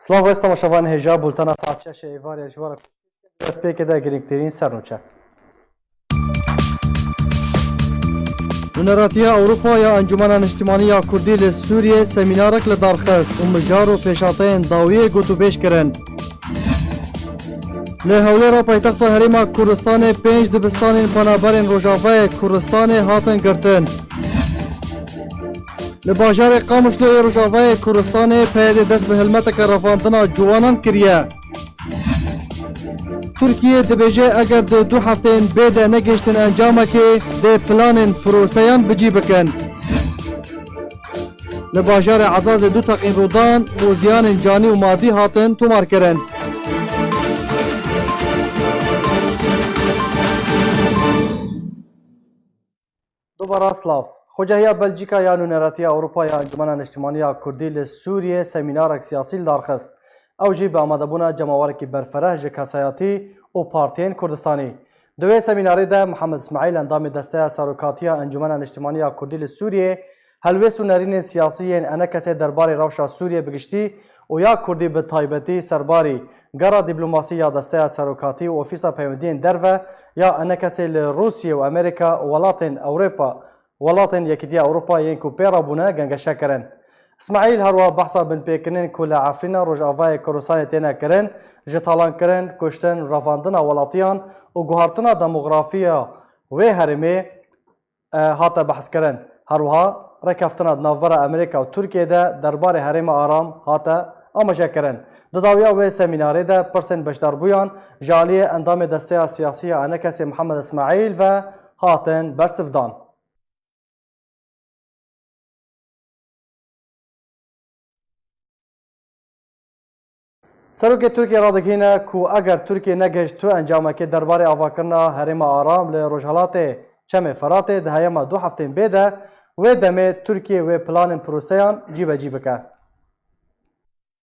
سلام و تماشاوان هجا بولتنا ساعت 6 ایوار جوار اسپیک ده گرینگترین سرنوچه ونراتیا اوروپا یا انجمن اجتماعی یا کردی لسوریه سمینارک لدارخست و مجار و پیشاتین داویه گوتو بیش کرن لهولی را پایتخت هریما کردستان 5 دبستان پنابرین روجاوه کردستان هاتن گرتن لباجار قامشلوی روجاوه کردستان پید دست به هلمت که رفاندنا جوانان کریه ترکیه دبیجه اگر دو هفته بیده نگشتن انجامه که ده پلان پروسیان بجی بکن لباجار عزاز دو تقین رودان و زیان جانی و مادی هاتن تومار کرن دوباره سلاف خوجهیا بلژیکا یا نونراتیا اوروپا یا انجمن اجتماعی کردی لسوریه سمینارک سیاسی دارخست او جی به آماده بونا جماوارکی برفره جکاسایاتی و پارتین کردستانی دوی سمیناری ده محمد اسماعیل اندام دسته سروکاتی انجمن اجتماعی کردی لسوریه هلوی سونرین سیاسی انا کسی درباره روشا سوریه بگشتی و یا کردی به تایبتی سرباری گرا دیپلماسی یا دسته سروکاتی و اوفیسا پیوندین درو یا انا کسی لروسیه و امریکا ولاتن اوروپا ولاتن یکیتی اوروپا ینکو پیرا بونه گنگشه کرن اسماعیل هروا بحثا بن پیکنن کل عفرینا روش آوای کروسان تینا کرن جتالان کرن کشتن رفاندنا ولاتیان و گوهارتنا دموغرافیا و هرمی هاتا بحث کرن هروها رکفتنا نوور امریکا و ترکیه ده دربار هرم آرام هاتا آماجه کرن دداویا و سمیناری ده پرسن بشدار بویان جالی اندام دسته سیاسی انکسی محمد اسماعیل و هاتن برسفدان سروک ترکیه را دگینه کو اگر ترکیه نگشت تو انجامه که درباره آواکرنا حرم آرام لروجهالات چم فرات دهیما دو هفته بیده و دمه ترکیه و پلان پروسیان جیبه که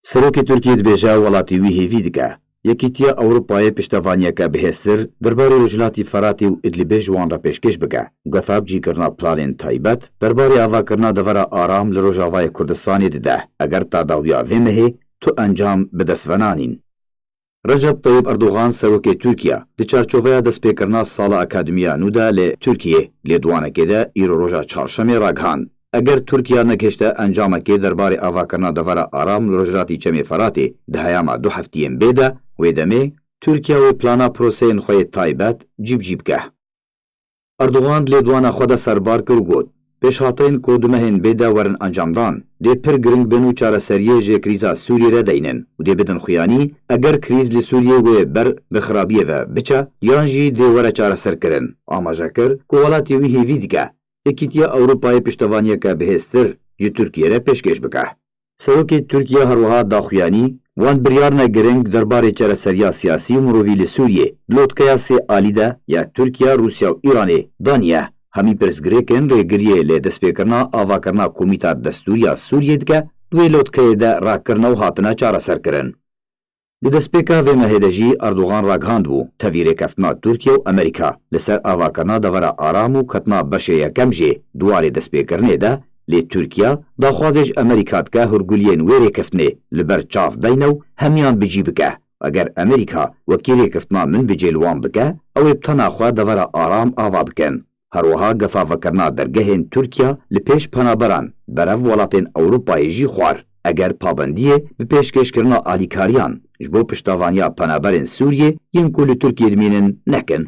سروک ترکیه دبیجه ولاتی وی هیوی دکه یکیتیا اوروپای پشتوانیه که بهستر درباره روجهالاتی فراتی و ادلیبه جوان را پیشکش بکه گفاب جی کرنا پلان تایبت درباره آواکرنا دورا آرام لروجاوای کردستانی دیده اگر تا داویا ویمه تو انجام بدسونانین. رجب طیب اردوغان سروک ترکیه دی چارچوبه دست پیکرنا سال اکادمیا نودا ل ترکیه لیدوانه که ده ایرو روژا چهارشنبه راگهان اگر ترکیه نکشته انجام که درباره آواکرنا دورا آرام لروجراتی چمی فراتی دهیاما دو هفتیم بیده و دمه ترکیه و پلانا پروسین خوی تایبت جیب که. اردوغان لیدوانه خود سربار کرگود پیشهاتین کودمهن بیده ورن انجامدان دی پر گرنگ بنو چاره سریه جه کریزا سوریه را دینن و دی بدن خویانی اگر کریز لی سوریه و بر بخرابیه و بچه یانجی دی وره چاره سر کرن آماجه کر که ولاتی وی هیوی دیگه اکیتیا اوروپای پشتوانیه که بهستر جی ترکیه را پیشکش بکه سروک ترکیه هروها دا خویانی وان بریارنا گرنگ درباره چاره سریا سیاسی و مرووی لی سوریه لوتکیا سی آلیده یا ترکیه روسیا و ایرانه دانیه همی پرسگریکن ریگریه لی دست پیکرنا آوا کرنا کومیتا دستوریا سوریه دکه دوی لوتکه ده را کرنا و هاتنا چاره سر کرن. لی دست پیکا و مهدجی اردوغان راگهاند بو تاویره کفتنا ترکیه و امریکا لسر آوا کرنا دورا آرام و کتنا بشه یکم جه دواری دست پیکرنه ده لی ترکیه دا خوازش امریکا دکه هرگولین ویره کفتنه لبر چاف دینو همیان بجی بکه اگر امریکا وکیره کفتنا من بجیلوان بکه او ابتنا خواه دورا آرام آوا بکن. هروها گفاوه کرنا درگهین ترکیه لپیش پنابران برف ولاتین اوروپای جی خوار اگر پابندیه به پیشکش کرنا آلیکاریان جبو پشتاوانیا پنابرین سوریه ینکو لترکیه دمینن نکن.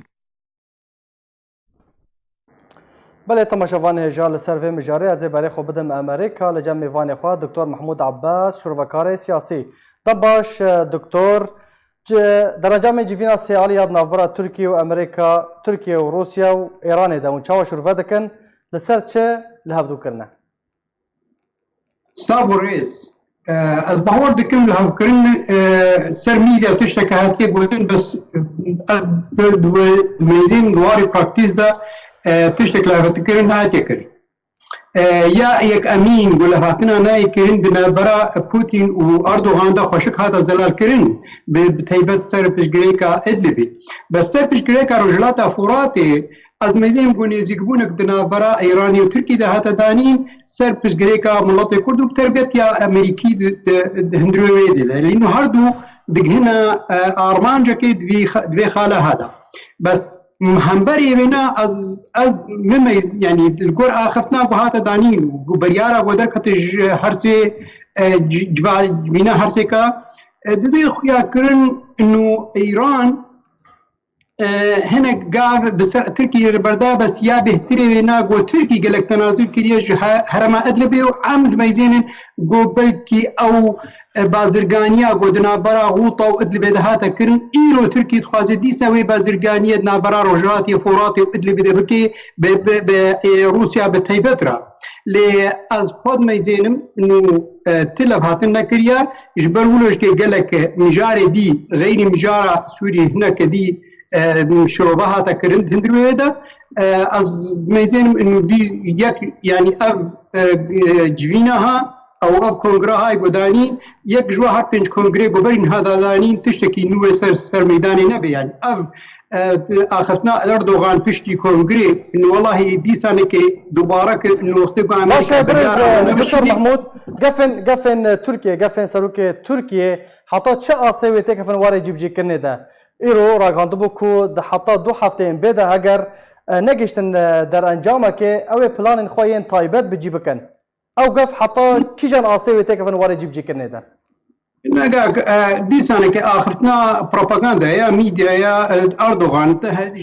بله تماشاوان هجا لسروی مجاری از برای خوب بدم امریکا لجمع وان خواه دکتر محمود عباس شروعکار سیاسی دباش دکتر در انجام جیوینا سیالی یاد نافبرا ترکیه و امریکا ترکیه و روسیا و ایران ده اون چاوا شروع دکن لسر چه لهفدو کرنه سلام رئیس از باور دکم لهفدو کرن سر میدیا تشتک هاتیه گویدن بس میزین دواری پراکتیز ده تشتک لهفدو کرن هاتیه کرن یا یک امین گلهاتنا نای کرن دنابرا پوتین و اردوغان دا خوشک هاتا زلال کرن به تایبت سر پشگریکا ادلبی بس سر پشگریکا رجلاتا فوراتی از مزیم گونیزیک بونک دنابرا ایرانی و ترکی ده هاتا دانین سر پشگریکا ملت کرد و تربیت یا امریکی هندروی دیده لینو هر دو دگهنا آرمانجا که دوی خاله هادا بس همبری وینا از ممیز یعنی الگور آخفتنا بهات دانین و بریارا و درکت هرسی وینا هرسی کا دیدی خویا کرن انو ایران هناك قاعد بس تركي بردا بس يا بهتري وينا جو تركي قالك تنازل كريج هرما ادلبي وعامد ميزين جو بلكي او بازرگانیا گودنا برا غوطا و ادلبی ده هاتا کرن ایرو ترکی تخوازی دیسا وی بازرگانیا دنا برا روجراتی فوراتی و ادلبی ده بکی به روسیا به تایبت را لی از خود میزینم انو تلف هاتن نکریا جبر ولوش که گلک مجار دی غیر مجار سوری هناك دی شروبه هاتا کرن تندروی ده از میزینم انو دی یک یعنی اب جوینا ها او اب کنگره های گودانی یک جوا هر پنج کنگره گوبرین ها دادانی تشتکی نوی سر میدانی نبی یعنی اف آخفتنا اردوغان پشتی کنگره انو والله دیسانه که دوباره که انو وقتی گو امریکا باشه برز دکتر محمود قفن ترکیه قفن سروک ترکیه حتی چه آسیوی تکفن واره جیب کرنه ده ایرو راگاندو بو کو حتی 2 هفته بده اگر نگشتن در انجامه که او پلان خواهین تایبت بجی بکن او قف حتى كيجان آسيوي تكفن واري جيب جيكرني ده نجا ديسانه که آخرتنا پروپاگاندا یا میدیا یا اردوغان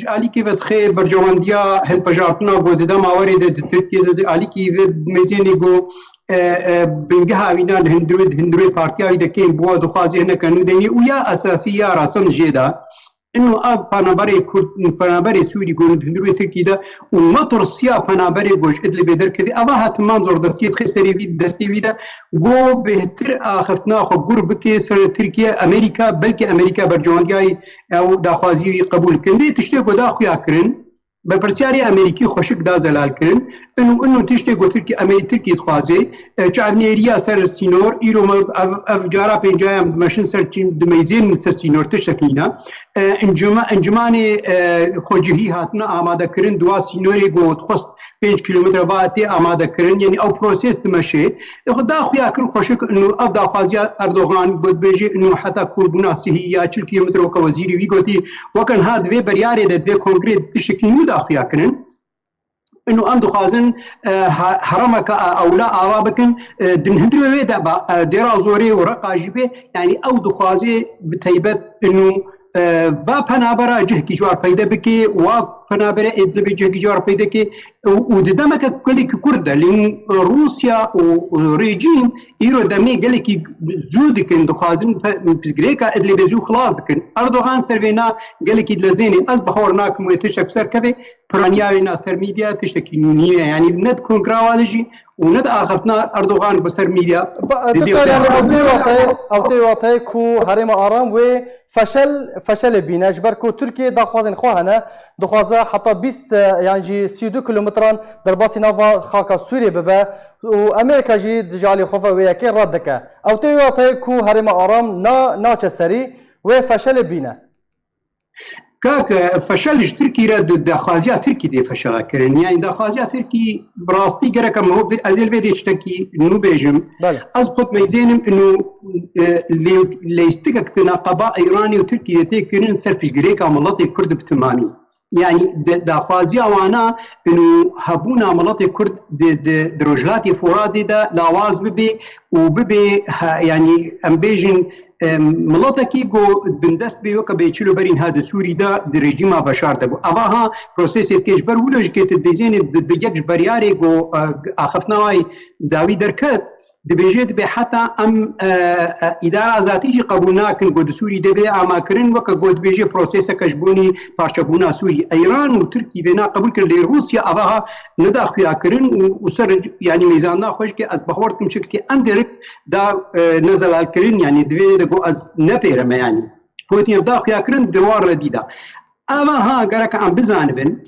علی کی ود خیر برجواندیا هل پجارتنا بود دم آورید ترکیه ده علی کی ود میزنی گو بنگها وینا هندروی پارتیا وید که بود خوازی نکنو دنی و یا اساسی یا راسن جدا انه اب پنابری کرد پنابری سوری گوند هندروی ترکی ده و مطرسیا پنابری گوش ادلی بدر کردی اما حتما زور دستیت خسری وید دستی ویده گو بهتر آخرتنا خو گرب که سر ترکیه امریکا بلکه امریکا برجواندیای او داخوازی قبول کنده تشتی گو دا خویا کرن بپرسیاری امریکی خوشک دا زلال کرن انو تشتی گو ترکی خوازی چاونیریا سر سینور ایرو جارا پنجایا مشن سر دمیزین سر سینور تشتکینا انجمان خوجهی هاتنا آماده کرن دوا سینوری گو خست 5 کیلومتر بعد آماده کرن یعنی او پروسیس تمشي خدا خویا کرن خوشک انو اف داخوازی اردوغان بود بيجي انو حتى كوربونا سيهيا 40 کیلومتر وک وزیری وی گوتی وکن هاد وی بریاری ده وی کنکریت تشکینو دا خویا کرن انه ام دخوازن حرمك او لا اوابكن دن هندرو ويدا ديرا زوري ورقا جيبه يعني او دخوازي بتيبت انه با پنابرا جهکی جوار پیدا بکی و پنابرا ادلبی جهکی جوار پیدا کی و ددمک کلی کی کرده لین روسیا و رژیم ایرو دمی گلی کی زود کن دخوازن بگریکا ادلبی زو خلاص کن اردوغان سروینا گلی کی لزینی از بخور ناکم و تشک سر کبه پرانیاوینا سر میدیا تشکی نیه یعنی ند کنکراوالجی وند آخرتنا اردوغان بسر میدیا دكتور يعني اوتي واطي كو هرم ارام و فشل بينا جبر كو تركيا داخوازن خواهنا دخوازا حتى 20 يعني جي 32 كيلومتران درباسي نافا خاكا سوريا ببا وامريكا جي دجالي خوفا وياكي ردك اوتي واطي كو هرم ارام نا سري و فشل بينا كاك فشل تركي رد دخوازيا تركي دي فشل كرن يعني دخوازيا تركي براستي جرك ما هو ازل فيدي تشتكي انه بيجم از خد ميزانم انه اللي يستقق قضاء ايراني وتركيا تكرن سرفش جريكا ملاتي الكرد بتمامي يعني دخوازيا وانا انه هبونا ملاتي الكرد درجلاتي فرادي دا لاواز ببي وببي يعني امبيجن ملاتکی گو بندست به وک به چلو برین هاد سوری دا در رژیم بشار دبو اواها پروسس کشبر ولوج که تدزین د یک بریاری گو اخفنای داوی درکت دبیجت به حتی ام اداره ذاتی قبول نکن گو سوری دبی اما کرن وک گو دبیجه پروسس کشبونی پارچبونا سوری ایران و ترکیه بنا قبول کړي روسیا اواها ندا خیا کرن و سر یعنی میزان خوش که از بخورتم شکتی اندرک دا نزل کرن یعنی دوی دگو از نپیرم یعنی پوتین دا خیا کرن دوار ردیدا اواها گرک ام بزانبن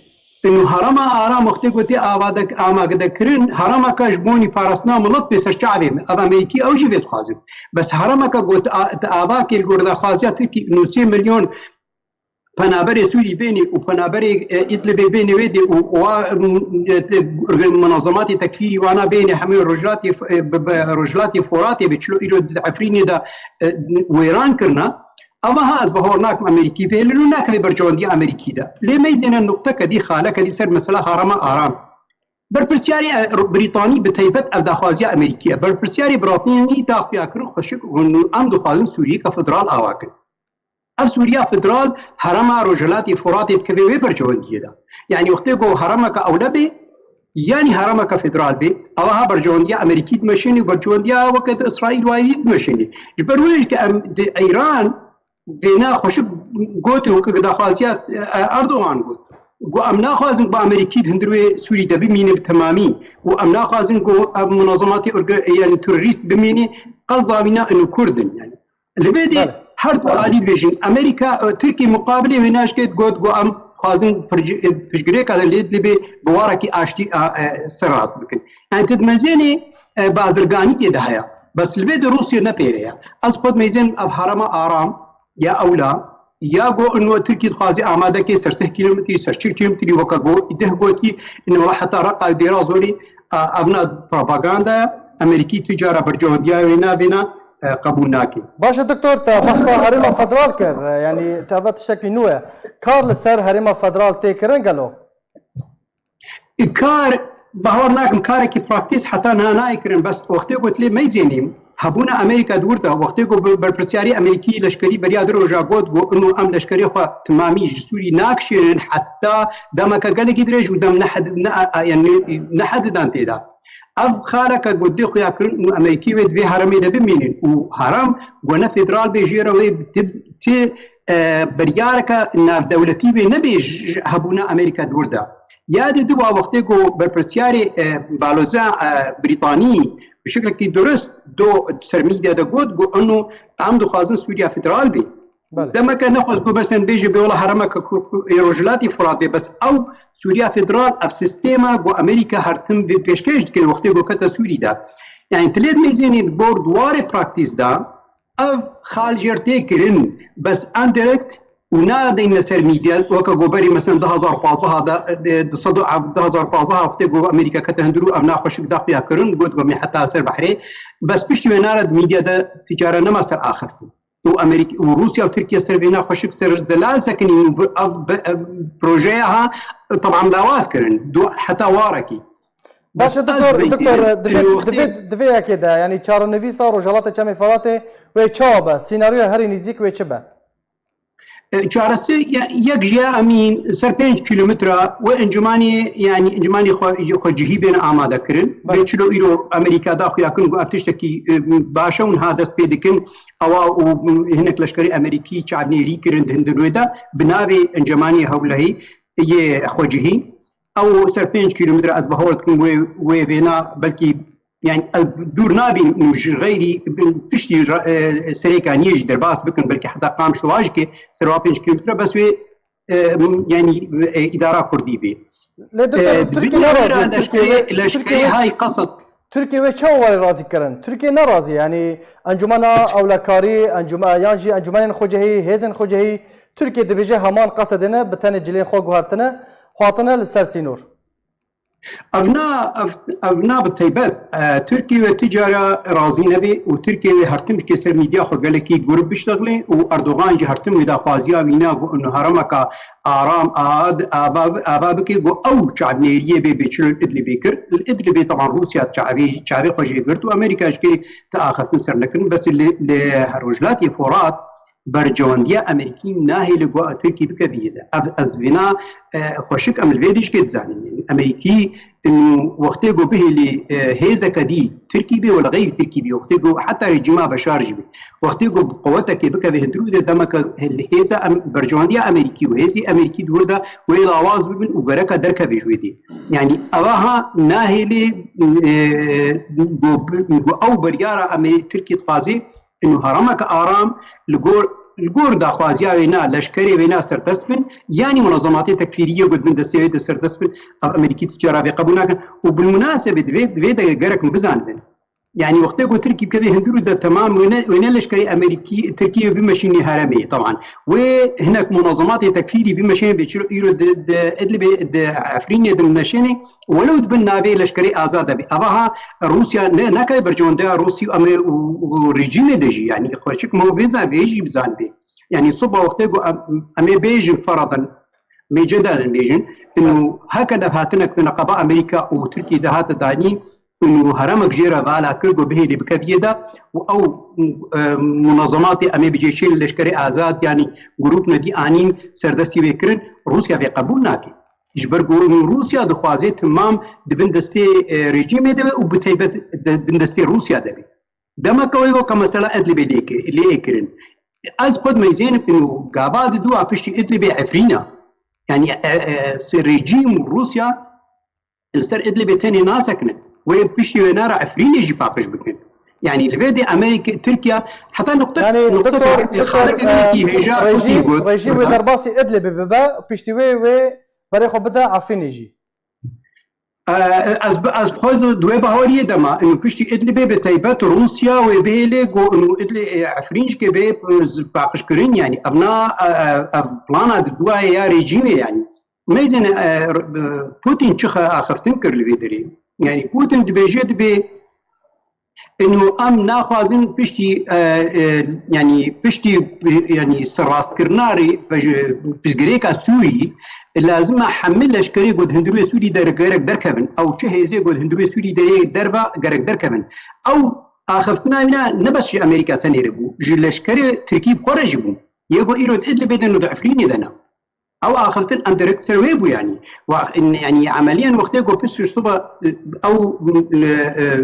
انه هرم آرام وقتی گوتی آماده کردن هرم که جبونی پارسنا ملت بسر شعبی اب امریکی او جیبت خوازم بس هرم که گوت آبا که الگرده خوازیات که 9 میلیون پنابر سوری بینی و پنابر ادلب بینی ویدی و منظمات تکفیری وانا بینی همه رجلات فوراتی بچلو ایرو عفرینی دا ویران کرنا اما ها از بهور ناکم امریکی به لنو ناکم برجواندی امریکی دا لی میزین النقطه کدی خاله کدی سر مثلا هرم آرام برپرسیاری بریتانی به طیبت او داخوازی امریکیه برپرسیاری بريطاني داخویا کرن خوشک ونو ام دخوازن سوریه که فدرال آواکن اف سوريا فدرال هرم رجلات فراتي تكوي برجواندي دا يعني وقت جو هرمك اولبي يعني هرمك فدرال بي او ها برجواندي امريكي ماشيني برجواندي وقت اسرائيل وايد ماشيني البرولج ايران فينا خوش قوت وكذا خوازيات اردوغان قوت جو امنا خوازن با امريكي هندروي سوري دا بميني بتمامي وامنا خوازن جو منظمات يعني توريست بميني قصدا بنا انه كردن يعني اللي بدي هر دو عالی بیشین امریکا ترکیه مقابله ویناش که گو ام خوازن پشگیری کردن لید لبی بوارکی آشتی سراست بکن یعنی تدمزینی بازرگانی تیده هیا بس لبی دو روسیه نپیره از خود میزین اب هرم آرام یا اولا یا گو انو ترکیه خوازی آماده که سر 3 کیلومتری سر 4 کیلومتری وکا گو ایده گو تی انو حتی رقا دیرازوری ابنا پروپاگاندا امریکی تجاره برجواندیا وینا بینا قبول ناكي. باشه دكتور تا بحثا هرم فدرال كر يعني تابت شكل نوع كار لسر هرم فدرال تيكرن قالوا كار بهور ناكم كاركي براكتيس حتى انا يكرن بس وقت قلت لي ما يزينيم هبونا امريكا دورتا وقت بربرسياري امريكي لشكري برياد روجا قد انه ام لشكري خو تمامي سوري ناكشين حتى دمك قال لك يدرج ودم نحد يعني نحد دانتي دا اف خالك قد خويا كرن امريكي ود في هرمي ده بمينين وهرم وانا فدرال بيجيرا وي تي بريارك نار دولتي بي نبي هبونا امريكا دوردا يا دي دوا وقتكو بربرسياري بالوزا بريطاني بشكل كي درست دو سرميديا ده قد انه عم دو خازن سوريا فدرال بي دما كان ناخذ جو مثلا بيجي بيقول هرمك رجلاتي فرات بس او سوريا فدرال اف سيستما جو امريكا هرتم بيشكش كي وقت جو كتا سوري دا يعني تلاد ميزاني بورد واري براكتيس دا اف خال جرتي كرن بس انديركت ونادي نسر ميديا وكا جوبري مثلا 2015 هذا صدو 2015 وقت جو امريكا كتا هندرو ابنا خوش داخيا كرن جو حتى سر بحري بس بيش نارد ميديا دا تجاره نما سر اخرتي وامريكا وروسيا وتركيا سربينا خوشك سر زلال سكنين بروجيها طبعا دواز كرن حتى واركي باشه دكتور دفيا كده يعني چار نویسا رجالات چم فرات و چابه سيناريو هر نزيك و چبه چارسي يك جا امين سر 5 كيلومتر وانجماني يعني انجماني خو جهيبين آماده كرن بيچلو ايرو امريكا داخل يكن افتشتكي باشون هادس بيدكن او هناك لشكري امريكي چابنيري كرن هندرويدا بناوي انجماني هولهي يه خو جهي او سر 5 كيلومتر از بهورتكن و بينا بلكي يعني دور نابي مش غيري تشتي سريكانيج درباس بكن بلكي حتى قام شواجكي سر 5 كيلومتر بس يعني اداره كردي بي تركيا هاي قصد تركيا وشو راضي كرن تركيا ناراضي يعني انجمنا اولكاري انجما يانجي انجمان خوجهي هيزن خوجهي تركيا دبيجه همان قصدنا بتن جلين خو غارتنا خاطنا للسرسينور ابنا بالطيبات تركيا والتجاره راضي نبي وتركيا هرتم كسر ميديا خو قال لك جروب بيشتغلي واردوغان جي هرتم ودا خوازيا وينا انه هرمك آرام ابابك او شعب نيريه بيشل الادلبي كر الادلبي طبعا روسيا شعبي خوجي قرت وامريكا شكي تاخرت نسر لكن بس اللي رجلاتي فورات برجوانديا امريكي ناهي لقوا تركي بكبيده از بنا خوشك ام الفيديش كده زاني امريكي انه وقتي جو به اللي هيزا كدي تركي بي ولا غير تركي بي وقتي جو حتى رجما بشار جبي وقتي جو قوتك بكبي هدرود دمك اللي هيزا برجوانديا امريكي وهيزي امريكي دوردا ويلا اواز بن وغرك دركه بجودي يعني اواها ناهي لي جو او برياره تركي تفازي انه هرمك آرام لقول الجور داخوازيا وينا لشكري وينا سردسبن يعني منظمات تكفيريه قد من دسيوي سردسبن امريكي تجاره بقبولنا وبالمناسبه دفيدا جرك مبزان يعني وقت يقول تركي بكذا هندرو ده تمام وين لشكري امريكي تركيا بمشيني هرمي طبعا وهناك منظمات تكفيري بمشيني بيشيرو ايرو ادلي عفريني دمنشيني ولو تبنى به لشكري ازاده بي ابها روسيا نكاي برجون ده روسيا وريجيم دجي يعني اخواتك مو بيزا بيجي بزان بي يعني صبا وقت يقول امي بيجي فرضا ميجدال بيجن انه هكذا هاتنك نقابه امريكا وتركيا ده هات داني انه هرمك جيرا بالا كرجو به اللي بكبيدا او منظمات امي بيجيشين لشكري ازاد يعني جروب ندي انين سردستي بكرن روسيا بقبول ناكي اجبر روسيا دخوازي تمام دبندستي ريجيم ده وبتيبت دبندستي روسيا ده دما كوي كمساله ادلي بيك اللي يكرن از خود ميزين انه قاباد دو ابشي ادلي بعفرينا يعني ريجيم روسيا السر ادلي بتاني ناسكن وبشي ونارا عفرين يجي باقش بكن يعني الفيدي امريكا تركيا حتى نقطه يعني نقطه خارج ريجيم درباسي ادلب ببا بيشتوي و بريخو بدا عفين يجي از بخود دوی بهاری دما انه بشتي ادلب بتيبات روسيا وبيلك انه ادلي عفرينش كبي باقش كرين يعني ابنا بلانا دوا يا ريجيم يعني ميزن بوتين شخ اخر تنكر الفيدري يعني بوتين دبيجي دبي انه ام ناخذين بشتي يعني بشتي يعني سراست كرناري بزغريكا سوري لازم احمل لشكري قد هندروي سوري درك دركبن او تشهيزي قد هندروي سوري دربا غرك دركبن او اخفتنا هنا نبش امريكا ثاني ربو جلشكري تركيب خرجبو يقول ايرود ادلي بدن ضعفريني دنا او اخرتن اندركت سيرفيبو يعني عمليا وقت يقول بس صبا او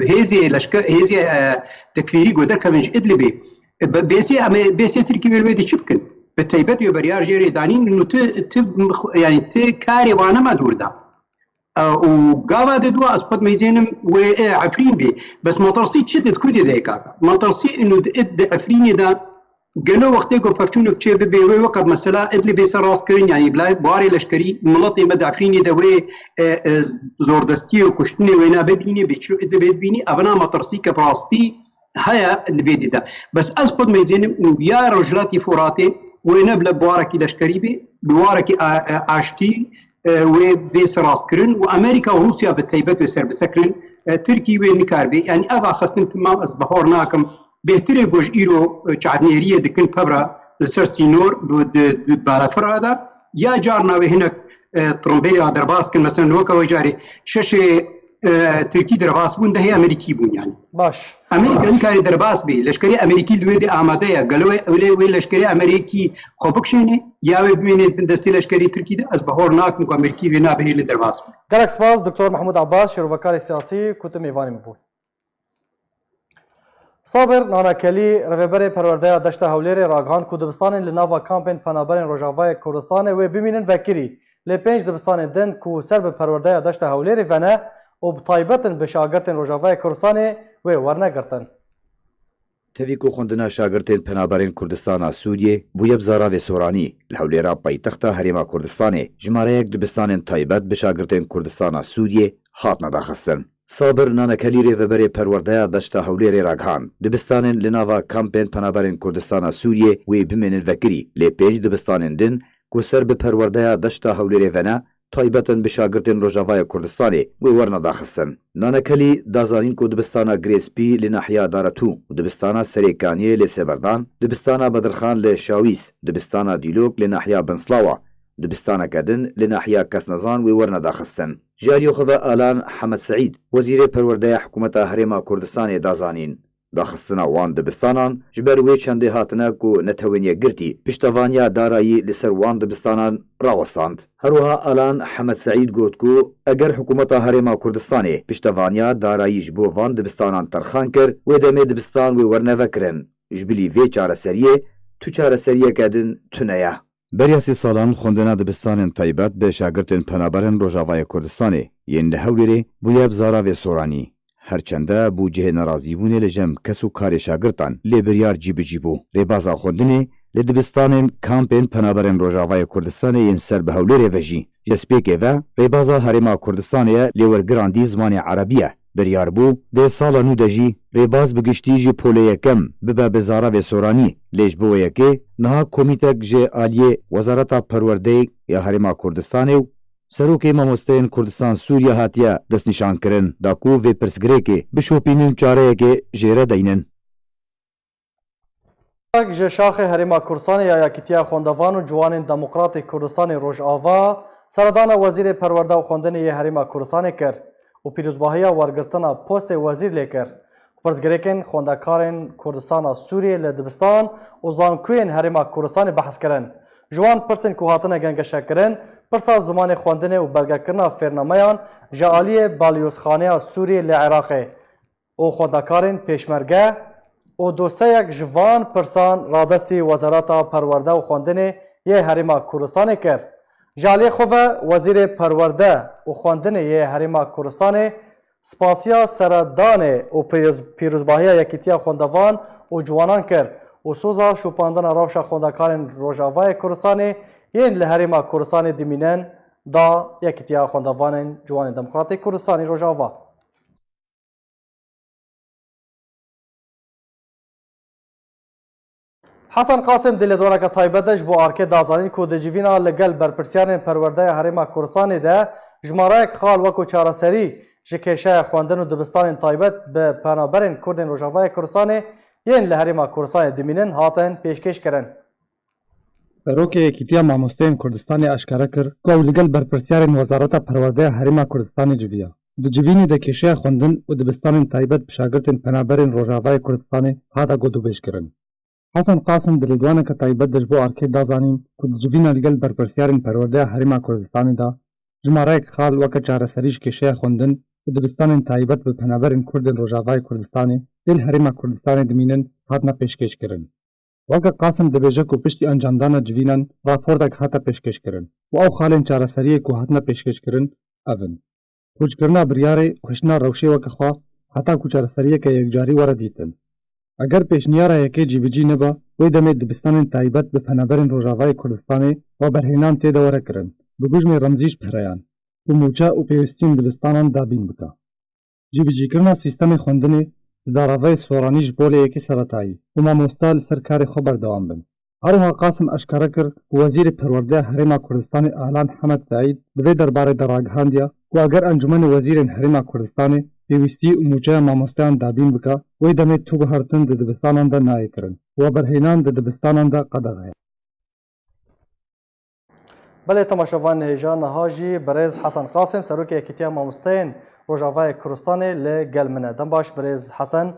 هذه هذه تكفيري قدر كمج ادلبي بيسي تركي بالبيت شبكن بالتيبت يبريار جيري دانين انه يعني كاري وانا ما دور ده وقاوا دو از خود ميزانم وعفرين بي بس ما ترسي تشدد كودي ذيكا ما ترسي انه اد عفريني ده قالوا وقت يقول فرشونك شيء ببيوي وقت مثلا ادلي بيسر راس كرين يعني بلا باري لشكري ملطي مدعفريني دوي زوردستي وكشتني وينا ببيني بيشو ادلي بيبيني ابنا ما ترسي كبراستي هيا اللي بيدي ده بس از خود ميزين انه يا رجلاتي فراتي وينا بلا بواركي لشكري بي بواركي اشتي وبيسر راس كرين وامريكا وروسيا بالتيبت ويسر بسكرين تركي وينكار بي يعني ابا خفتن تمام از بحورناكم بهتري جوج ايرو چارنيريه دكن ببرا لسر سينور بالافر هذا يا جارنا وهناك ترومبيلي درباس كن مثلا وكا وجاري شاشه تركي درباس بون ده هي امريكي بون يعني باش امريكا انكاري درباس بي لشكري امريكي لويدي اماده يا قالوا ولا لشكري امريكي خوبكشيني يا بمين دستي لشكري تركي ده اسبهور ناك مكو امريكي بنا به درباس قالك سباس دكتور محمود عباس شروكاري سياسي كتب ميواني مبول صابر نانکلی رهبر پرورده دشت هولیر راگهان کو دبستان لناوا کامپین پنابرین روجاوای کردستان و ببینن وکری ل 5 دبستان دن کو سر به پرورده دشت هولیر ونه و بطایبتن به شاگردن روجاوای کردستان و ورنه گرتن تەویک و خوندنا شاگردên penaberên Kurdistanê Sûriyê bûye bi zarave soranî li hewlêra paytexta Herêma Kurdistanê jimareyek dibistanên taybet bi şagirdên Kurdistana Sûriyê hatine daxistin. Sabir nanekelî rêveberê perwerdeya deşta hewlêrê Raghan dibistanên li nava kampên penaberên Kurdistana Sûriyê wê bimênin vekirî lê pênc dibistanên din ku ser bi perwerdeya deşta hewlêrê vene taybetin bi şagirdên Rojavaya Kurdistanê wê werna daxistin. Nanekelî dazanîn ku dibistana Grêspî li nahiya Daretû û dibistana Serêkaniyê lê Sêberdan, dibistana Bedirxan lê Şawîs, dibistana Dîlok lê nahiya Binslawa, dibistaneke din li nahiya Kesnezan wê werna daxistin. Jariyê Alan Hemed Seîd, Wezîrê Perwerdeya Hikûmeta Herêma Kurdistanê dazanîn. Daxistina wan dibistanan ji ber wê çendê hatine ku netewêniye girtî piştevaniya darayî li ser wan dibistanan rawestand. Herwiha Alan Hemed Seîd got ku eger hikûmeta Herêma Kurdistanê piştevaniya darayî ji bo van dibistanan terxan kir wê demê dibistan wê wernevekirin. Ji bilî vê çareseriyê tu çareseriyeke din tune ye. Beriya sê salan xwendina dibistanên taybet bi şagirdên penaberên Rojavaya Kurdistanê yên li Hewlêrê bûye bi zaravê soranî. Herçende bû cihê nerazîbûnê li jem kes û karê şagirdan lê biryar cî bicî bû. Rêbaza xwendinê li dibistanên kampên penaberên Rojavayê Kurdistanê yên ser bi Hewlêrê ve jî ji spêkê ve rêbaza Herêma Kurdistanê ye lêwergiran dî zimanê Erebî ye. Biryar bû dê sala nû de jî rêbaz bi giştî ji polê yekem bibe bi zaravê soranî. Lê ji bo yekê niha komîtek ji aliyê Wezareta Perwerdeyê ya Herêma Kurdistanê û Serokê Mamosteyên Kurdistan Sûriye hatiye destnîşankirin da ku vê pirsgirêkê bişopînin çareyekê jêre deynin. ji şaxê Herêma Kurdistanê ya Yekîtiya Xwendevan û Ciwanên Demokratîk Kurdistanê Rojava seredana Wezîrê Perwerde û Xwendinê yê Herêma Kurdistanê kir û pîrozbahiya wergirtina postê wezîr lê kir. Pirsgirêkên xwendekarên Kurdistana Sûriyê li dibistan û zankuyên Herêma Kurdistanê behs kirin. Ji wan pirsên ku hatine gengeşekirin, pirsa zimanê xwendinê û belgekirina fêrnameyan ji aliyê Balyozxaneya Sûriyê li Iraqê û xwendekarên pêşmerge û doseyek ji van pirsan radestî Wezareta Perwerde û Xwendinê yê Herêma Kurdistanê kir. Ji aliyê xwe ve Wezîrê Perwerde û Xwendinê yê Herêma Kurdistanê spasiya seredanê û pîrozbahiya Yekîtiya Xwendevan û Ciwanan kir û soza şopandina rewşa xwendekarên Rojavayê Kurdistanê yên li Herêma Kurdistanê dimînin da Yekîtiya Xwendevanên Ciwanên Demokratîk Kurdistanê Rojava. Hasan Qasim di lêdoreka taybet de ji bo arkê dazanîn ku di civîna li gel berpirsyarên perwerdeya Herêma Kurdistanê de jmarayek xal wekû çareserî ji kêşeya xwendin û dibistanên taybet bi penaberên Kurdên Rojavayê Kurdistanê yên li Herêma Kurdistanê dimînin hatin pêşkêş kirin. Serokê Yekîtiya Mamosteyên Kurdistanê eşkere kir ku ew li gel berpirsyarên Wezareta Perwerdeya Herêma Kurdistanê civiya. Di civînê de kêşeya xwendin û dibistanên taybet bi şagirtên penaberên Rojavayê Kurdistanê hata godûbêj kirin. Hasan Qasim di lêdwaneke taybet de ji bo arkê dazanîn ku di civîna li gel berpirsyarên Perwerdeya Herêma Kurdistanê de jmarayek xal weke çareserî ji kêşeya xwendin û dibistanên taybet bi penaberên Kurdên Rojavayê Kurdistanê yên Herêma Kurdistanê dimînin hatine pêşkêş kirin. Weke Qasim dibêje ku piştî encamdana civînan raportek hate pêşkêş kirin û ew xalên çareseriyê ku hatine pêşkêş kirin ev in. Kûçkirina biryarê û hişna rewşê weke xwe heta ku çareseriyeke yekcarî were dîtin. Eger pêşniyara yekê cîbicî nibe, wê demê dibistanên taybet bi penaberên Rojavayê Kurdistanê veberhênan tê de were kirin, bi bijmê remzîş pireyan û mûçe û pêwîstiyên dibistanan dabîn bike. Cîbicîkirina sîstemê xwendinê zaravayê soranî ji poleyekî seretayî û mamoste li ser karê xwe berdewam bin. Herûha Qasim eşkere kir ku Wezîrê Perwerdeya Herêma Kurdistanê Alan Hemed Saîd di vê derbarê de ragihandiye ku eger Encûmenê Wezîrên Herêma Kurdistanê pêwîstî û mûçeya mamosteyan dabîn bike, wê demê tûguhertin di dibistanan de nayê kirin û veberhênan di dibistanan de qedexe. Belê temaşevan hêja niha jî Birêz Hesan Qasim Serokê Yekîtiya Mamosteyên Rojavayê Kurdistanê li gel min e. Dem baş Birêz Hesan.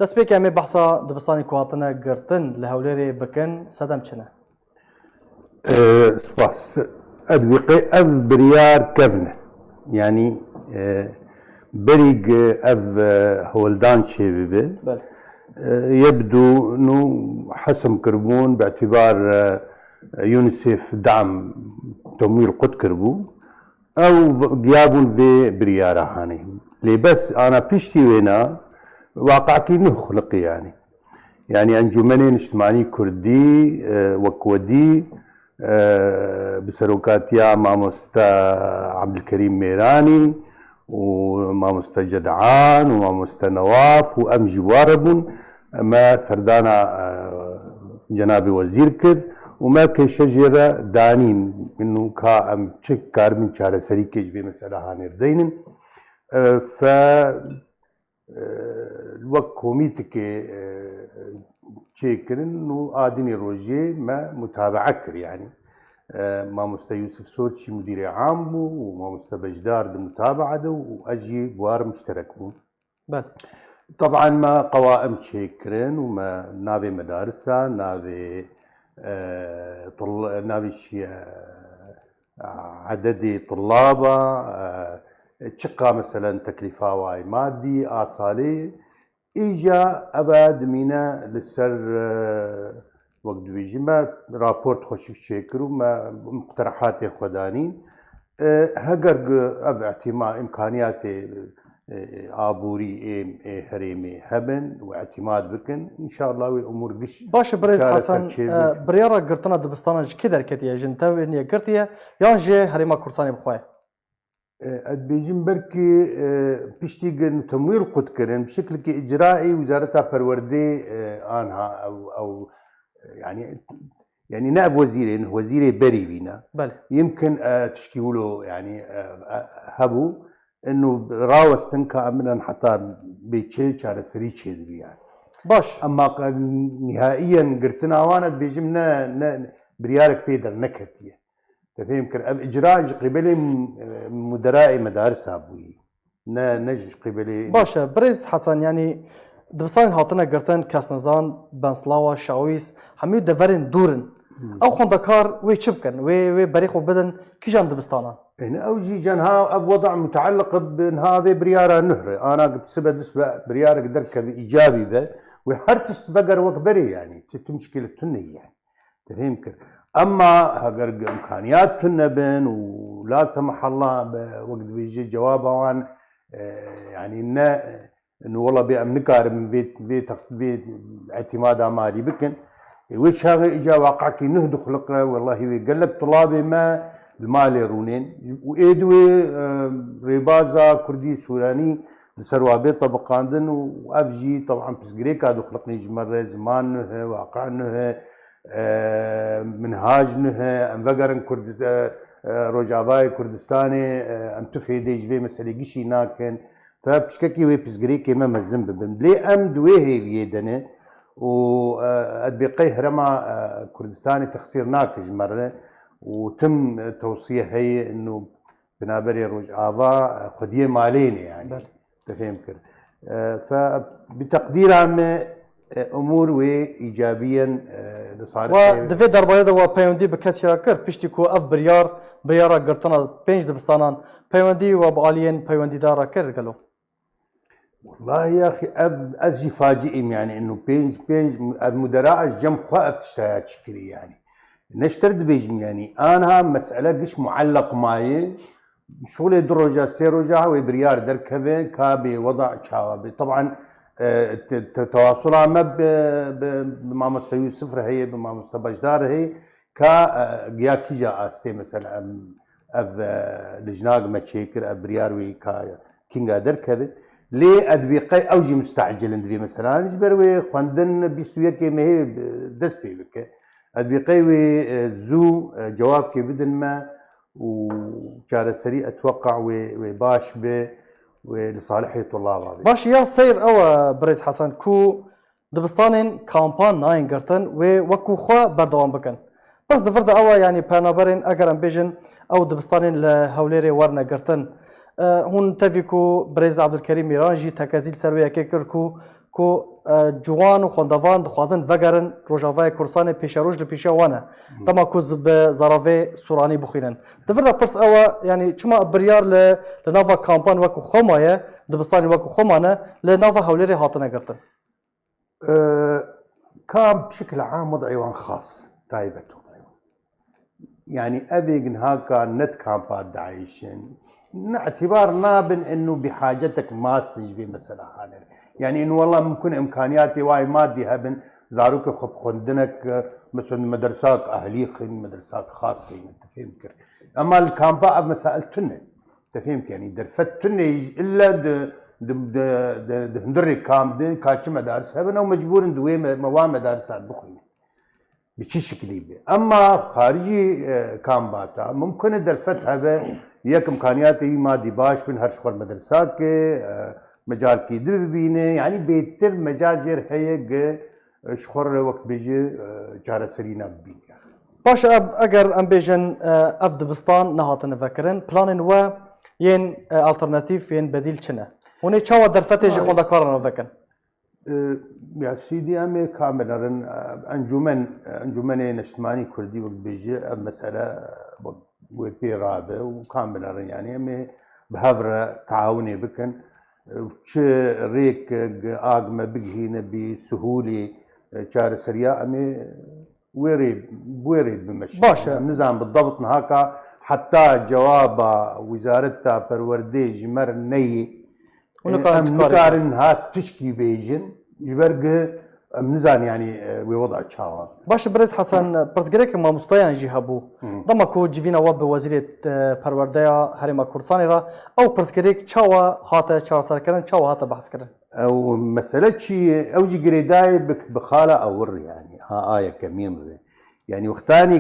Destpêkê em ê behsa dibistanê ku hatine girtin li Hewlêrê bikin sedem çi ne? Spas. Ev biryar kevne. Yani بريق أف هولدان شيبي يبدو أنه حسم كربون باعتبار يونيسيف دعم تمويل قد كربو أو غيابون في بريارة هاني لي بس أنا بيشتي وينا واقع كي نخلقي يعني أنجمنين اجتماعي كردي وكودي بسروكاتيا ماموستا عبد الكريم ميراني وماموستا جدعان وماموستا نواف وام جواربون ما سردانا جناب وزير كر وما كي شجرة دانين انه كا ام تشك كار من شارع سريكيج بمسألة هانردينن ف الوقت كوميتك تشيكرن انه ادني روجي ما متابعة كر يعني ماموستا يوسف سورتشي مدير عام بو وماموستا بجدار دي متابعة دو واجي بوار مشترك بو طبعا ما قوائم تشيكرن وما نابي مدارسة نابي نابي شي عددي طلابة تشقى مثلا تكلفة واي مادي آصالي إيجا أباد مينا للسر وقت بيجي ما رابورت خوشك شكر وما مقترحات خداني هجر أب اعتماد إمكانيات آبوري هريمي هبن واعتماد بكن إن شاء الله والأمور قش باش بريز كارة حسن تشيل. بريارة قرطنا دبستانا جي دركتيا جنتاوين يا قرطيا يان جي هريما كورساني بخواه بيجن بركي بيشتيجن تمويل قد كرن بشكل إجرائي وزارتها پروردي آنها أو يعني نائب وزيرين وزيري بري بينا بله يمكن تشكيله يعني هبو انه راوستن كاملا حتى بيتشي على سريتشي يعني باش اما نهائيا قرتنا وانا بيجمنا بريارك بيدر نكتيه تفهم كر اجراء قبلي مدراء مدارس ابوي نج قبلي باش بريز حسن يعني دبستان هاتنا قرطن كاسنزان بنسلاوا شاويس حميد دفرن دورن او خندكار وي تشبكن وي بريخو بدن كيجان دبستانا هنا اوجي جنها وضع متعلق بانها برياره نهر انا قلت سبب برياره دركب ايجابي به وحرتش بقر وكبري يعني مشكله تني يعني تفهم كيف اما هقر امكانيات تنبن ولا سمح الله وقت بيجي جوابه وان يعني انه والله بامنكار من بيت اعتماد مالي بكن وش هذا اجا واقعك نهد خلقه والله قال لك طلابي ما المالي رونين وايدوي ريبازا كردي سوراني لسروابي طبقاندن وابجي طبعا بسجريك هذا خلقني جمره زمان واقع منهاج انفقرن كرد روجاباي كردستاني ام تفيدي جبي مسألة قشي ناكن فبشككي وي بسجريكي ما مزن ببن لي ام دويه بيدنه وأدبقي هرما كردستاني تخسير ناكج مرة وتم توصية هي انه بنابري روج آفا خدية مالين يعني تفهم كده فبتقدير عام امور وايجابيا لصالح ودفي دربايدا و بيوندي بكسيرا كر بيشتي كو اف بريارا قرطنا بينج دبستانان بيوندي و بالين بيوندي دارا كر قالوا والله يا اخي ازي فاجئم يعني انه بينج المدراء جم خائف تشتهيات شكري يعني نشترد بيجم يعني انا مساله قش معلق معي شغل دروجه سيروجه وبريار دركبه كابي وضع شاوبي طبعا تواصلها ما بما مستوى يوسف هي بما مستوى بجدار هي كا جا استي مثلا لجناق ما تشيكر برياروي كا كينغا دركبه لي ادبيقي اوجي مستعجل ندري مثلا جبروي خندن بيستويا كي هي دستي بك ادبيقي زو جواب كي بدن ما وشار سريع اتوقع وباش به ولصالح الطلاب باش يا سير او بريز حسن كو دبستانين كامبان ناين قرتن وكو خوا بردوام بكن بس دفرد او يعني بانابرين اگر ام بيجن او دبستانين لهوليري ورنا قرتن هون تفيكو بريز عبد الكريم ميرانجي تكازيل سرويا كيكر كو جوان و خوندوان دخوازن وگرن روجاوای کورسان پیشروج لپیشا وانه تما کوز به زراوی سورانی بخینن دفرد پرس او يعني چما بريار لنافا كامبان وكو خمايه دبستاني وكو خمانه لنافا هوليري هاتنا قرتن كان بشكل عام وضع ايوان خاص تايبته يعني ابي هاكا نت كامبات داعيشن اعتبار نابن انه بحاجتك ماسج بمسألة هذا يعني انه والله ممكن امكانياتي واي مادي هبن زاروك خب خندنك مثلا مدرسات اهليه مدرسات خاصه انت فهمت اما الكامبا مسائل تنه انت فهمت يعني درفت تنه الا د هندري كامب دي كاتش مدارس هبن او مجبور دوي مواد مدارسات بخوي بشي شكلي بي. اما خارجي كامباتا ممكن درفت هبه يك امكانياتي مادي باش من هر شخور مدرسات كي مجال كي در ببينه يعني بيتر مجال جير هيك شخور وقت بيجي جارة سرينا ببين باش اگر ام بيجن اف دبستان نهاتن فكرن بلانن و ين الترناتيف ين بديل چنه هوني چاوا درفته جي خوندا كارن فكن يا سيدي امي كاملرن انجمن نشتماني كردي وقت بيجي مسألة وبي رابع وكاملرن يعني امي بهفرة تعاوني بكن وش ريك آغما بجهينا بسهولة شار سريع أمي ويريد بمشي باشا نظام بالضبط هكا حتى جواب وزارتها پروردي جمر ني ونكارن ام تكارن. نكارن هات تشكي بيجن جبرق ام نزان يعني بوضع تشاوا باش برز حسن پرسگریک مامۆستایان jî hebû dema ku civîna we bi wezîrê perwerdeya Herêma Kurdistanê ra ew pirsgirêk çawa hate çarserkirin çawa hate behskirin او مسألة شيء اوجي قريداي بخالة اور يعني ها آية كمين يعني وقتاني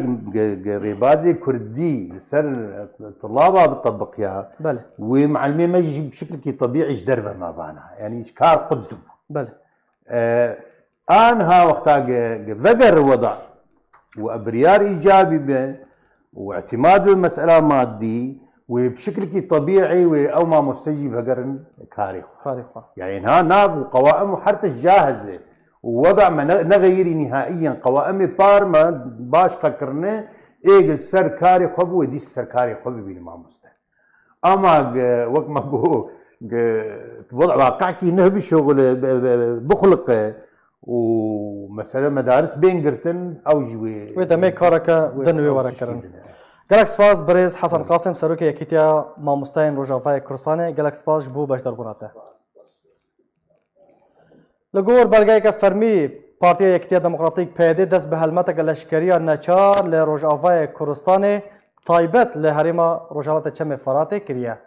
ريبازي كردي سر طلابها بتطبق اياها بله ومعلمين ما يجي بشكل طبيعي جدربه ما بانها يعني اشكار قدم بله انها وقتها ذكر الوضع وابريار ايجابي به واعتماد بالمساله مادي وبشكل طبيعي او ما مستجيب هقرن كاري يعني ها ناف وقوائم وحتى جاهزه ووضع ما نغير نهائيا قوائم بار ما باش فكرنا ايه السركاري خب ودي السركاري خب بين ما مستوى اما وقت ما بو وضع واقعي نهبي شغل بخلقه ومثلا مدارس بين قرتن او جوي ودا مي كاركا دنوي ورا كرن گلک سپاس برز حسن قاسم سروک یکیتیا مامۆستایên Rojavayê Kurdistanê gelek spas ji bo beşdarbûna te. Li gor belgeyeke fermî Partiya Yekîtiya Demokratîk PYD dest bi helmeteke leşkeriya neçar li Rojavayê Kurdistanê taybet li herêma Rojhilatê Çemê Feratê kiriye.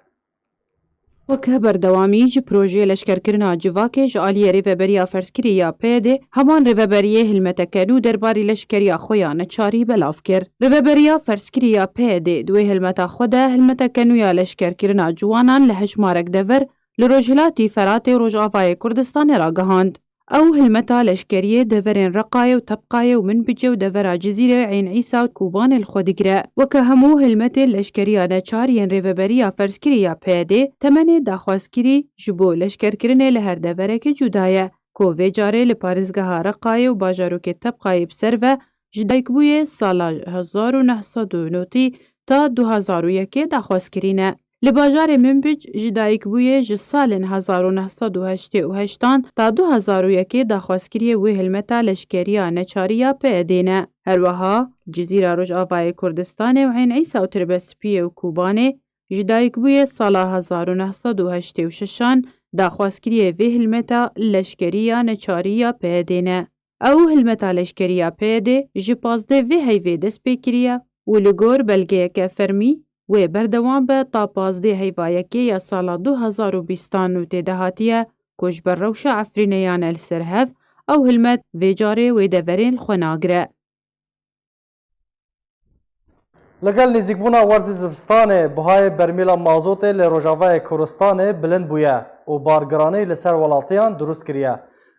وەک بەردەوامی ji projeyê leşkerkirina civakê ji aliyê rêveberiya ferskiriya PYD heman rêveberiyê hilmetekenû derbarî leşkeriya xwe ya neçarî belav kir. Rêveberiya ferskiriya PYD di wê hilmeta xwe de hilmetekenûya leşkerkirina ciwanan li hejmarek dever li Rojhilatê Feratê Rojavayê Kurdistanê ragihand. Ew hilmeta leşkeriyê deverên Reqayê û Tebqayê û Minbicê û devera Cizîrê Eyn Îsa û Kobanê li xwe digire. Weke hemû hilmetê leşkeriya neçar yên rêveberiya ferskiriya PYD temenê daxwazkirî ji bo leşkerkirinê li her deverekê cuda ye ku vê carê li parêzgeha Reqayê û bajarokê Tebqayê bi ser ve ji dayikbûyê sala 1990 ta 2001 daxwazkirîne. Li bajarê Minbic ji dayikbûyê ji salên 1988 ta 2001 daxwazkiriyê wê hilmeta leşkeriya neçariya PYD ne. Herwiha Cizîra Rojavayê Kurdistanê û Eyn Îsa û Tirabespiyê û Kobanê ji dayikbûyê sala 1986 daxwazkiriyê vê hilmeta leşkeriya neçariya PYD ne. Ew hilmeta leşkeriya PYD ji pazdeh vê heyvê dest pê kiriye û li gor belgeyeke fermî wê berdewam be ta pazdeh heyvayekê ya sala 2020 tê de hatiye ku ji ber rewşa efrîneyan li ser hev ew hilmet vê carê wê deverên li xwe nagire. Li gel nêzîkbûna werzê zivistanê bihayê bermîla mazotê li Rojavayê Kurdistanê bilind bûye û bargiranî li ser welatiyan durust kiriye.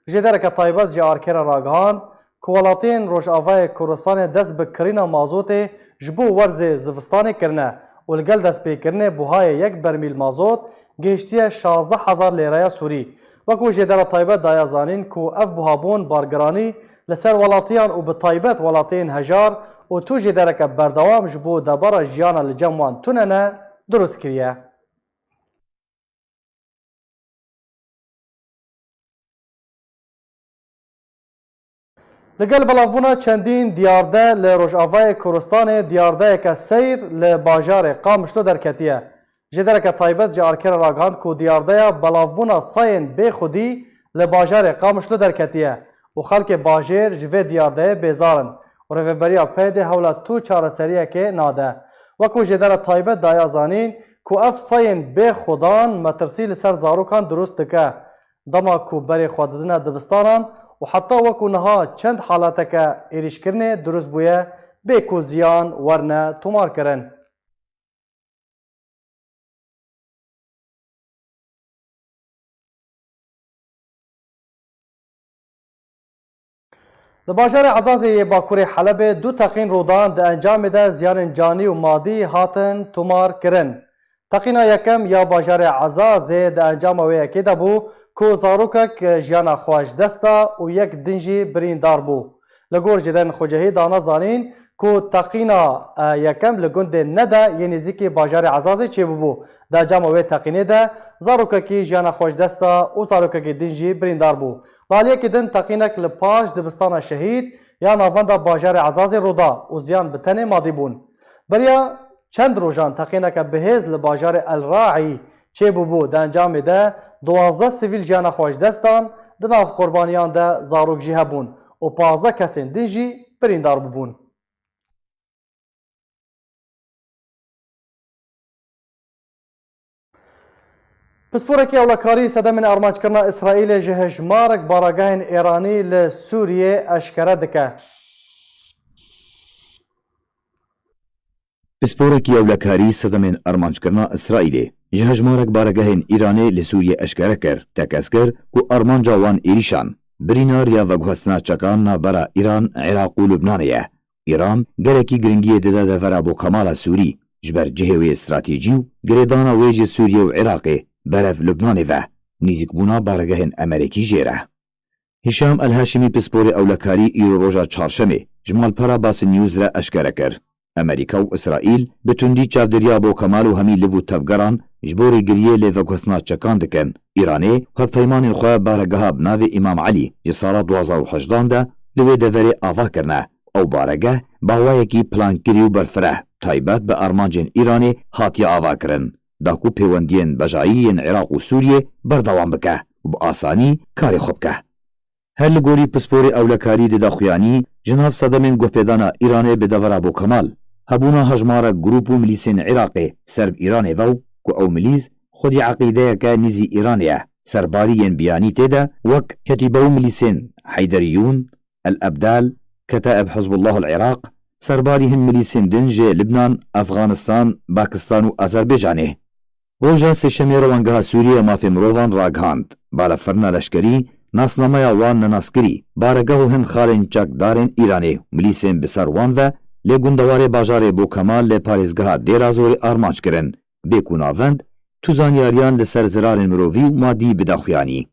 Ji dereke taybet ji arkêra ragihan ku welatiyên Rojavayê Kurdistanê dest bi kirîna mazotê ji bo werzê zivistanê kirine û li gel destpêkirinê bihayê yek bermîl mazot gihîştiye 16,000 lêreya Sûrî. Wekû jêdera taybet daya zanîn ku ev buhabûn bargiranî li ser welatiyan û bi taybet welatiyên hejar û tu jêdereke berdewam ji bo debara jiyana li cem wan tune ne durust kiriye. Li gel belavbûna çendîn diyarde li Rojavayê Kurdistanê diyardeyeke seyr li bajarê Qamişlo derketiye. Ji dereke taybet ji arkêra ragihand ku diyardeya belavbûna sayên bêxwedî li bajarê Qamişlo derketiye û xelkê bajêr ji vê diyardeyê bêzar in û rêveberiya PYD hewla tu çareseriyekê nade. Wekû jêdera taybet daya zanîn ku ev sayên bêxwedan metirsî li ser zarokan durust dike. Dema ku berê xwe didine dibistanan û heta wekû niha çend haleteke êrîşkirinê durust bûye bê ku ziyan werne tomar kirin. Li bajarê Ezazê yê Bakurê Helebê du teqîn rodan di encamê de ziyanên canî û madî hatin tomar kirin. Teqîna yekem ya bajarê Ezazê di encama wê yekê de bû ku zarokek jiyana xwe ji dest da û yek din jî birîndar bû. Li gor jêderên xwecehî dana zanîn ku teqîna yekem li gundê ne de yê nêzîkî bajarê Ezazê çêbûbû. Di encama wê teqînê de zarokekî jiyana xwe ji dest da û zarokekî din jî birîndar bû. Laliyekî din teqînek li paş dibistana şehîd ya navenda bajarê Ezazê roda û ziyan bi tenê madî bûn. Beriya çend rojan teqîneke bihêz li bajarê El Raî çêbûbû di encamê de 12 sivîl jiyana xwe ji dest dan, di nav qurbaniyan de zarok jî hebûn û 15 kesên din jî birîndar bibûn. Pisporekî ewlekarî sedemên armançkirina İsraîlê ji hejmarek baragehên Îranî li Sûriyê eşkere dike. Pisporekî ewlekarî sedemên armançkirina İsraîlê ji hejmarek baregehên Îranê li Sûriyê eşkere kir. Tekez kir ku armanca wan êrîşan birînariya veguhestina çekan navbera Îran, Iraq û Lubnanê ye. Îran gelekî giringiyê dide devera bo Kemala Sûrî ji ber cihê wê stratêjî û girêdana wê ji Sûriye û Iraqê berev Lubnanê ve nîzîkbûna baregehên Amerîkî jê re. Hişam El-Haşimî pisporê ewlekarî îro roja çarşemê ji malpera Basın News re eşkere kir. Amerîka û İsraîl bi tundî çavdiriya bo Kemal û hemî liv û tevgeran ji bo rêgiriyê lê veguhestina çekan dikin. Îranê hevpeymanên xwe baregeha bi navê İmam Elî ji sala 2018 de li wê deverê ava kirine. Ew baregeh bawayekî plankirî û berfireh taybet bi armancên Îranê hatiye ava kirin. Da ku pêwendiyên bejayî yên Iraq û Sûriyê berdewam bike û bi asanî karê xwe bike. Her li gorî pisporê ewlekarî di daxuyanî ji nav sedemên guhpêdana Îranê bi devera bo Kemal hebûna hejmarek grûp û milîsên Iraqê serb Îranê ve ku ew milîs xwedî eqîdeyeke nîzî Îranê ye. Serbariyên biyanî têde wek ketîbe û milîsên Heyderiyûn, El Ebdal, Ketaeb Hizbullahul Iraq, serbarî hin milîsên din jê Libnan, Efganistan, Pakistan û Azerbaycanê. Roja sêşemê rewangeha Sûriye mafê mirovan ragihand. Balafirina leşkerî nasnameya wan nenaskirî baregeh û hin xalên çekdarên Îranê milîsên bi ser wan ve lê gundewarê bajarê bo Kemal lê parêzgeha dêra zorê armanc kirin bê ku navend tu zanyariyan li ser zirarên mirovî û madî bi daxuyanî.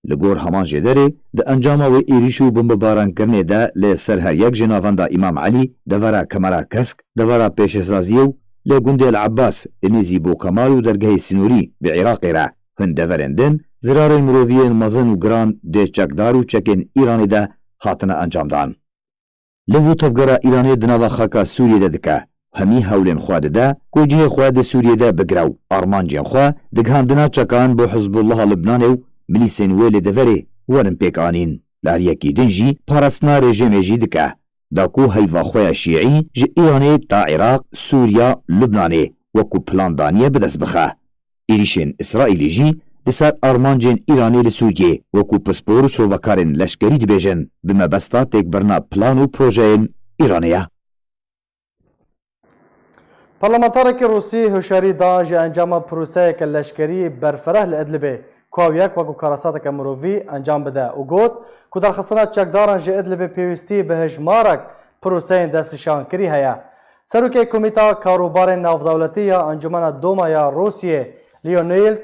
Li gor heman jêderê di encama wê êrîş û bombebarankirnê de lê ser her yek ji navenda İmam Elî devera Kemera Kesk, devera pêşesaziyê û lê gundê El Abbas li nêzî bo Kemal û dergehê Sinûrî bi Iraqê re hin deverên din zirarên miroviyên mezin û giran dê çekdar û çekên Îranê de hatine encamdan. Liv û tevgera Îranê di nava xaka Sûriyê de dike. Hemî hewlên xwe dide ku cihê xwe di Sûriyê de bigire û armancên xwe digihandina çekan bo Hizbullaha Libnanê û milîsên wê lê deverê werin pêkanîn. Li her yekî din jî parastina rejimê jî dike. Da ku heyva xwe ya Şîî ji Îranê ta Iraq, Sûriya, Lubnanê wekû plandaniye bi dest bixe. Êrişên İsraîlî jî di ser armancên Îranê li Sûriyê wekû pispor û şovekarên leşkerî dibêjin bi mebesta têkbirina plan û projeyên Îranê ye. Parlamentarekî Rûsî hişyarî da ji encama proseyeke leşkerî berfereh li Idlibê ku ew yek wekû karasateke mirovî encam bide û got ku derxistina çekdaran ji Idlibê pêwîstî bi hejmarek proseyên destnîşankirî heye. Serokê Komîta Karûbarên Navdewletî ya Encumena Doma ya Rûsyê Leonid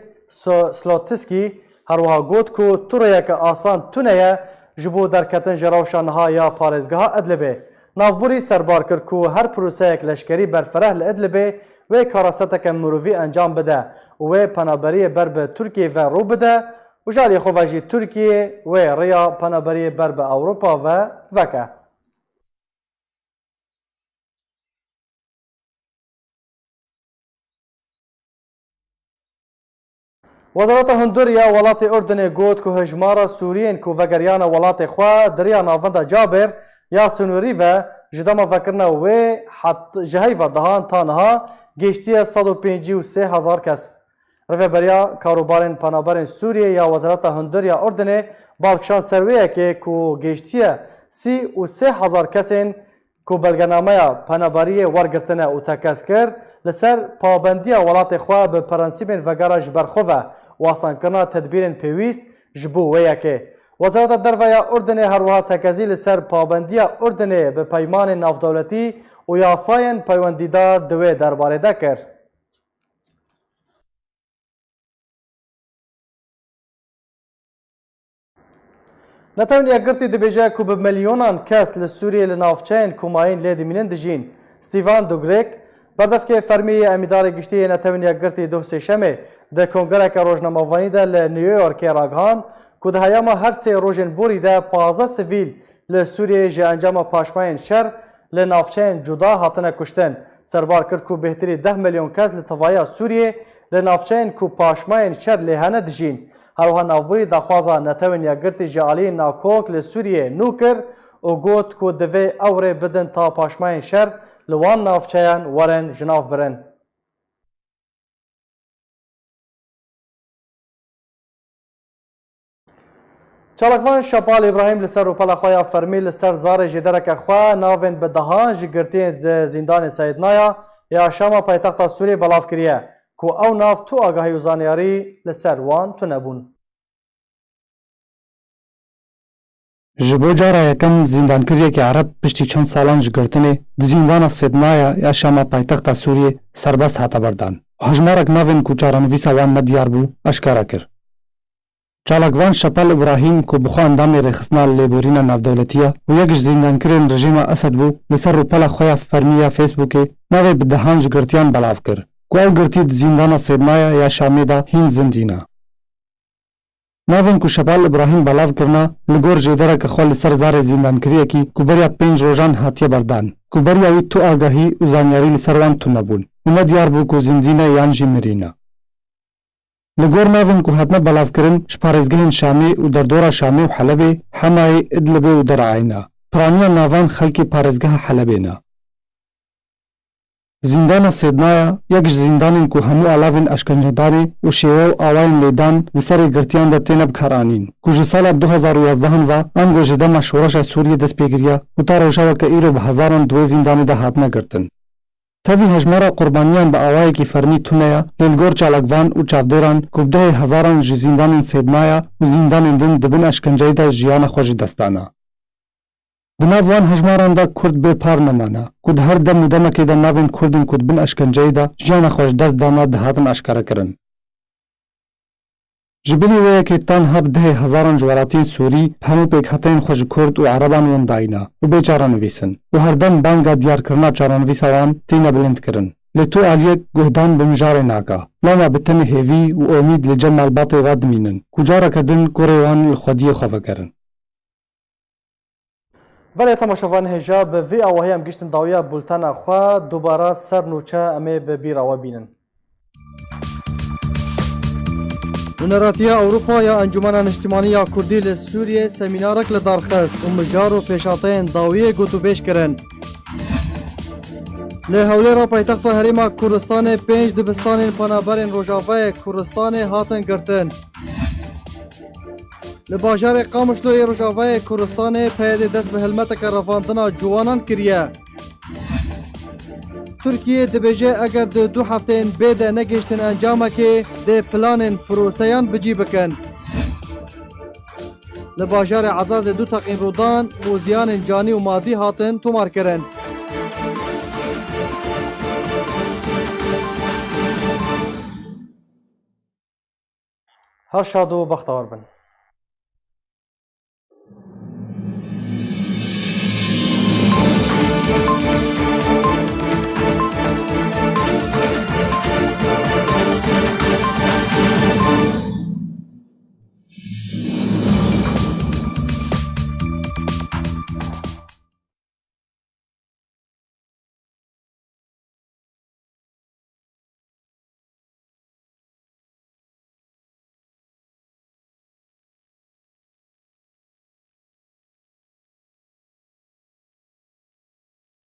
Slotsky her wiha got ku tureyeke asan tune ye ji bo derketin ji rewşa niha ya parêzgeha Idlibê. Navborî serbar kir ku her proseyek leşkerî berfereh li Idlibê wê karaseteke mirovî encam bide û wê penaberiyê ber bi Tirkiye ve rû bide û jalê xwe ve jî Tirkiye wê rêya penaberiyê ber bi Ewropa ve veke. Wezareta Hinduriya welatê Urdunê got ku hejmara Sûriyên ku vegeriyana welatê xwe diriya navenda Cabir ya Sinûrî ve ji dema vekirina wê ji heyva dihan ta niha gêştiye 153,000 kes. Rêveberiya Karûbarên Penaberên Sûriyê ya Wezareta Hinduriya Urdunê balkişan serweyekê ku gêştiye 33,000 kesên ku belgenameya penaberiyê wergirtine û tekez kir li ser pabendiya welatê xwe bi prensîpên vegera ji ber xwe ve û asankirina tedbîrên pêwîst ji bo wê yekê. Wezareta Derve ya Urdunê her wiha tekezî li ser pabendiya Urdunê bi peymanên navdewletî û yasayên peywendîdar di wê derbarê de kir. Netewên Yekgirtî dibêje ku bi milyonan kes li Sûriyê li navçeyên komayîn lê dimînin dijîn. Stefan Dujarric, berdevkê fermiyê Emîdarê Giştî yê Netewên Yekgirtî doh sêşemê di Kongereka Rojnamevanî de li New Yorkê ragihand ku di heyama her sê rojên borî de 15 sivîl li Sûriyê ji encama paşmayên şer li navçeyên cuda hatine kuştin. Serbar kir ku bêhtirî 10 milyon kes li tivaya Sûriyê li navçeyên ku paşmayên şer lê hene dijîn. هروها نافبوری داخوازا نتوین یا گرتی جی علی ناکوک لسوریه نو کر و گوت کو دوی اوره بدن تا پاشماین شر لوان نافچیان ورن جناف برن. چالکوان شپال ابراهیم لسر روپلا خویا فرمی لسر زار جدرک خوا ناوین به دهان جگرتی زندان سیدنایا یا شاما پایتخت سوریه بلاف کریه کو او ناف تو آگاهی و زانیاری لسر وان تو نبون. جبو جارا یکم زندانکریه که عرب پشتی چند سالان جگرتنه د زندان سیدنایا یا شاما پایتخت سوریه سربست هاتا بردان و هجمارک ناوین کو چارانویسا وان ندیار بو اشکارا کر. چالکوان شپال ابراهیم کو بخوا اندام رخصنا لیبورینا نافدولتیه و یکش زندانکرین رژیم اسد بو لسر روپلا خویا فرمیا فیسبوکه ناوی به دهان جگرتیان بلاف کر کو او گرتی د زندان سیدنایا یا شامی دا هین زندینا. ناوین کو شپال ابراهیم بلاف کرنا لگور جدره که خال سر زار زندانکریه کی کو بریا 5 روزان هاتیه بردان کو بریا وی تو آگاهی و زانیاری لسروان تو نبون و ندیار بو کو زندینا یانجی مرینا. لگور ناوین کو هاتنا بلاف کرن شپارزگهین شامی و در دورا شامی و حلبه حمای ادلبه و در عینا پرانیا ناوان خلکی پارزگه حلبه نا. زندان سیدنایا یکش زندانین کو همو علاوین اشکنجداری و شیوه و آواین لیدان لسر گرتیان دا تینب کارانین کو جسال 2011 و انگو جده مشورش سوریه دست پیگریا و تا روشاو که ایرو به هزاران دوی زندانی دا هاتنا گرتن. تاوی هجمارا قربانیان با آوائی کی فرمی تونیا للگور چالکوان و چافدران کبده هزاران جی زندان سیدنایا و زندان دن دبن اشکنجای دا جیان خوش دستانا. دناوان هجماران دا کرد به پار نمانا کد هر دم و دمکی دا ناوین کردن کد بن اشکنجای دا جیان خوش دست دانا دهاتن اشکارا کرن. جبلی ویا که تنها ده هزاران جوالاتین سوری همو پیکهاتین خوش کرد و عربان وان داینا و بیچاران ویسن و هر دم بانگا دیار کرنا چاران ویسوان تینا بلند کرن. لتو آلیک گهدان بمجار ناکا لاما بتن هیوی و امید لجمع الباطی واد مینن کجارا کدن کوریوان الخودی خواه کرن. بله تماشاوان هجا به وی آواهی هم گشتن داویا بولتان خواه دوباره سر نوچه امی به بیر آوا بینن. نونراتیا اوروپا یا انجمن اجتماعی یا کردی لسوریه سمینارک لدارخست و مجار و پیشاتین داویه گوتو بیش کرن. لحوله را پایتخت حریم کردستان 5 دبستان پنابرین روژاوه کردستان هاتن گرتن. لباجار قامشلوی روژاوه کردستان پید دست به حلمت که رفاندنا جوانان کریه. ترکیه دبیجه اگر دو هفته بیده نگشتن انجامه که ده پلان پروسیان بجی بکن. لباجار عزاز دو تقیم رودان و زیان جانی و مادی هاتن تومار کرن. هر شاد و بختور بن.